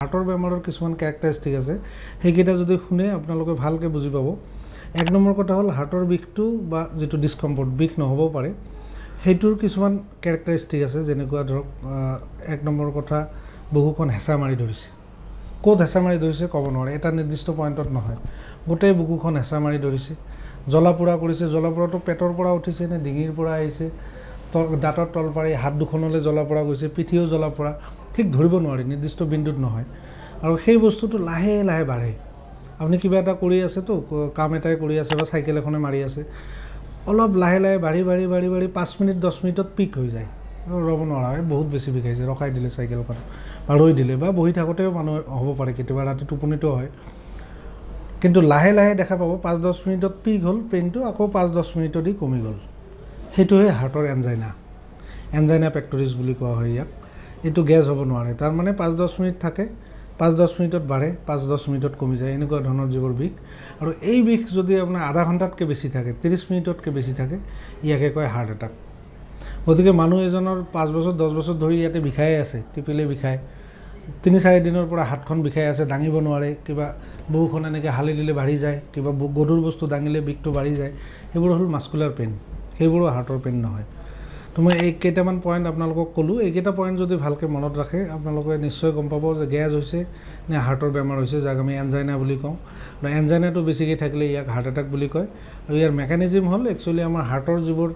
হাৰ্টৰ বেমাৰৰ কিছুমান ক্যাৰেক্টাৰিষ্টিক আছে সেইকেইটা যদি শুনে আপোনালোকে ভালকৈ বুজি পাব। এক নম্বৰ কথা হ'ল হাৰ্টৰ বিষটো বা যেটো ডিসকমফৰ্ট বিষ নহব পাৰে সেইটোৰ কিছুমান ক্যাৰেক্টাৰিষ্টিক আছে যেনেকুৱা ধৰক এক নম্বৰ কথা বুকুখন হেঁচা মাৰি ধৰিছে ক'ত হেঁচা মাৰি ধৰিছে ক'ব নোৱাৰে এটা নিৰ্দিষ্ট পইণ্টত নহয় গোটেই বুকুখন হেঁচা মাৰি ধৰিছে জ্বলা পোৰা কৰিছে জ্বলা পোৰাটো পেটৰ পৰা উঠিছে নে ডিঙিৰ পৰা আহিছে দাঁতৰ তল পাৰি হাত দুখনলৈ জ্বলা পোৰা গৈছে পিঠিও জ্বলা পোৰা ঠিক ধৰিব নোৱাৰি নিৰ্দিষ্ট বিন্দুত নহয় আৰু সেই বস্তুটো লাহে লাহে বাঢ়ে আপুনি কিবা এটা কৰি আছে তো কাম এটাই কৰি আছে বা সাইকেল এখনে মাৰি আছে অলপ লাহে লাহে বাঢ়ি 5 মিনিট 10 মিনিটত পিক হৈ যায় ৰব নোৱাৰা হয় বহুত বেছি বিষাইছে ৰখাই দিলে সাইকেলখন বা ৰৈ দিলে বা বহি থাকোতেও মানুহ হ'ব পাৰে কেতিয়াবা ৰাতি টোপনিটো হয় কিন্তু লাহে লাহে দেখা পাব 5-10 মিনিটত পিক হ'ল পেইনটো আকৌ 5-10 মিনিটত কমি গ'ল হেতুহে হাৰ্টৰ এনজাইনা পেক্টৰিছ বুলি কোৱা হয় ইয়াক এটো গ্যাস হ'ব নোৱাৰে তাৰ মানে 5-10 মিনিট থাকে 5-10 মিনিটত বাঢ়ে 5-10 মিনিটত কমি যায় এনেকুৱা ধৰণৰ জীৱৰ বিষ আৰু এই বিষ যদি আপোনাৰ আধা ঘণ্টাতকৈ বেছি থাকে 30 মিনিটতকৈ বেছি থাকে ইয়াকে কয় হাৰ্ট এটাক গতিকে মানুহ এজনৰ 5 বছৰ 10 বছৰ ধৰি ইয়াতে বিষাই আছে টিপিলে বিষায় 3-4 দিনৰ পৰা হাতখন বিষাই আছে দাঙিব নোৱাৰে কিবা বুকুখন এনেকৈ হালি দিলে বাঢ়ি যায় কিবা গধুৰ বস্তু দাঙিলে বিষটো বাঢ়ি যায় সেইবোৰ হ'ল মাস্কুলাৰ পেইন সেইবোৰো হাৰ্টৰ পেইন নহয় তো মই এই কেইটামান পইণ্ট আপোনালোকক ক'লোঁ এইকেইটা পইণ্ট যদি ভালকৈ মনত ৰাখে আপোনালোকে নিশ্চয় গম পাব যে গেছ হৈছে নে হাৰ্টৰ বেমাৰ হৈছে যাক আমি এনজাইনা বুলি কওঁ আৰু এনজাইনাটো বেছিকৈ থাকিলে ইয়াক হাৰ্ট এটাক বুলি কয় আৰু ইয়াৰ মেকানিজম হ'ল একচুৱেলি আমাৰ হাৰ্টৰ যিবোৰ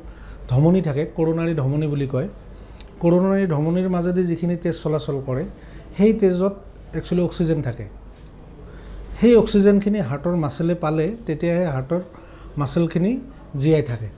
ধমনী থাকে কৰোনাৰী ধমনী বুলি কয় কৰোনাৰী ধমনীৰ মাজেদি যিখিনি তেজ চলাচল কৰে সেই তেজত একচুৱেলি অক্সিজেন থাকে সেই অক্সিজেনখিনি হাৰ্টৰ মাসেলে পালে তেতিয়াহে হাৰ্টৰ মাসেলখিনি জীয়াই থাকে